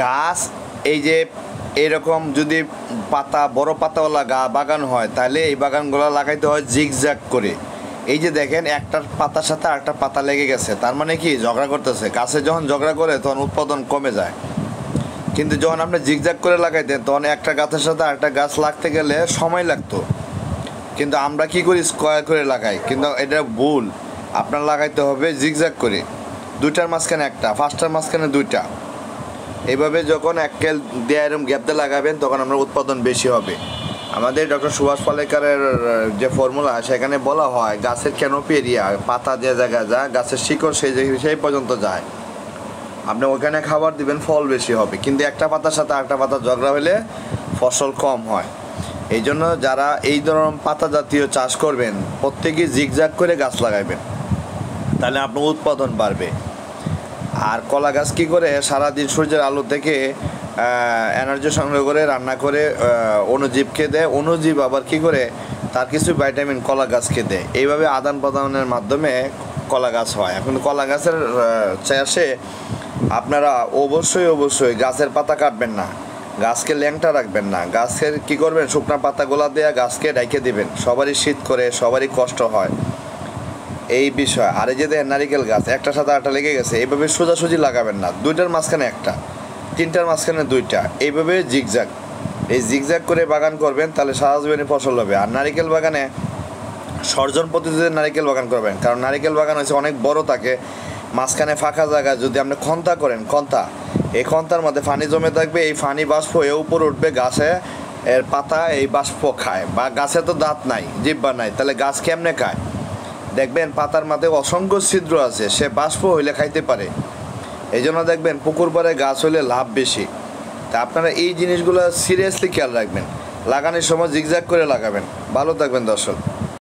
গাছ এই যে এরকম যদি পাতা বড় পাতাওয়ালা বাগান হয় তাহলে এই বাগানগুলো লাগাইতে হয় জিগজ্যাগ করে। এই যে দেখেন একটার পাতার সাথে আরেকটা পাতা লেগে গেছে, তার মানে কি ঝগড়া করতেছে। গাছে যখন ঝগড়া করে তখন উৎপাদন কমে যায়। কিন্তু যখন আপনি জিগজ্যাগ করে লাগাইতেন তখন একটা গাছের সাথে আরেকটা গাছ লাগতে গেলে সময় লাগতো। কিন্তু আমরা কি করি, স্কোয়ার করে লাগাই, কিন্তু এটা ভুল। আপনার লাগাইতে হবে জিগজ্যাগ করে, দুইটার মাঝখানে একটা, ফার্স্টটার মাঝখানে দুইটা। এইভাবে যখন এককেল দিয়ে এরকম গ্যাপ দিয়ে লাগাবেন তখন আপনার উৎপাদন বেশি হবে। আমাদের ডক্টর সুভাষ পালেকারের যে ফর্মুলা সেখানে বলা হয় গাছের ক্যানোপি এরিয়া, পাতা যে জায়গায় যায় গাছের শিকড় সেই পর্যন্ত যায়। আপনি ওখানে খাবার দিবেন, ফল বেশি হবে। কিন্তু একটা পাতার সাথে আরেকটা পাতা ঝগড়া হলে ফসল কম হয়। এই জন্য যারা এই ধরনের পাতা জাতীয় চাষ করবেন প্রত্যেকেই জিগজ্যাগ করে গাছ লাগাইবেন, তাহলে আপনার উৎপাদন বাড়বে। আর কলা গাছ কী করে, সারাদিন সূর্যের আলো থেকে এনার্জি সংগ্রহ করে রান্না করে অণুজীবকে দেয়। অণুজীব আবার কী করে, তার কিছু ভিটামিন কলা গাছকে দেয়। এইভাবে আদান প্রদানের মাধ্যমে কলা গাছ হয়। এখন কলা গাছের চাষে আপনারা অবশ্যই গাছের পাতা কাটবেন না, গাছকে ল্যাংটা রাখবেন না। গাছের কী করবেন, শুকনো পাতাগুলা দিয়ে গাছকে ঢেকে দিবেন। সবারই শীত করে, সবারই কষ্ট হয় এই বিষয়। আর এই যে নারিকেল গাছ একটার সাথে আরেকটা লেগে গেছে, এইভাবে সোজাসুজি লাগাবেন না, দুইটার মাঝখানে একটা, তিনটার মাঝখানে দুইটা, এইভাবে জিগজ্যাগ। এই জিগজ্যাগ করে বাগান করবেন, তাহলে সারা জীবনে ফসল হবে। আর নারিকেল বাগানে সর্জন পদ্ধতিতে নারিকেল বাগান করবেন, কারণ নারিকেল বাগান হচ্ছে অনেক বড় থাকে। মাঝখানে ফাঁকা জায়গা যদি আপনি খন্তা করেন, খন্তা, এই খন্তার মধ্যে পানি জমে থাকবে, এই পানি বাষ্প হয়ে উপরে উঠবে, গাছে এর পাতা এই বাষ্প খায়। বা গাছে তো দাঁত নাই, জিহ্বা নাই, তাহলে গাছ কেমনে খায়? দেখবেন পাতার মাঝে অসংখ্য ছিদ্র আছে, সে বাষ্প হইলে খাইতে পারে। এই জন্য দেখবেন পুকুর পাড়ে গাছ হইলে লাভ বেশি। তা আপনারা এই জিনিসগুলো সিরিয়াসলি খেয়াল রাখবেন, লাগানোর সময় জিগজ্যাগ করে লাগাবেন। ভালো থাকবেন দর্শক।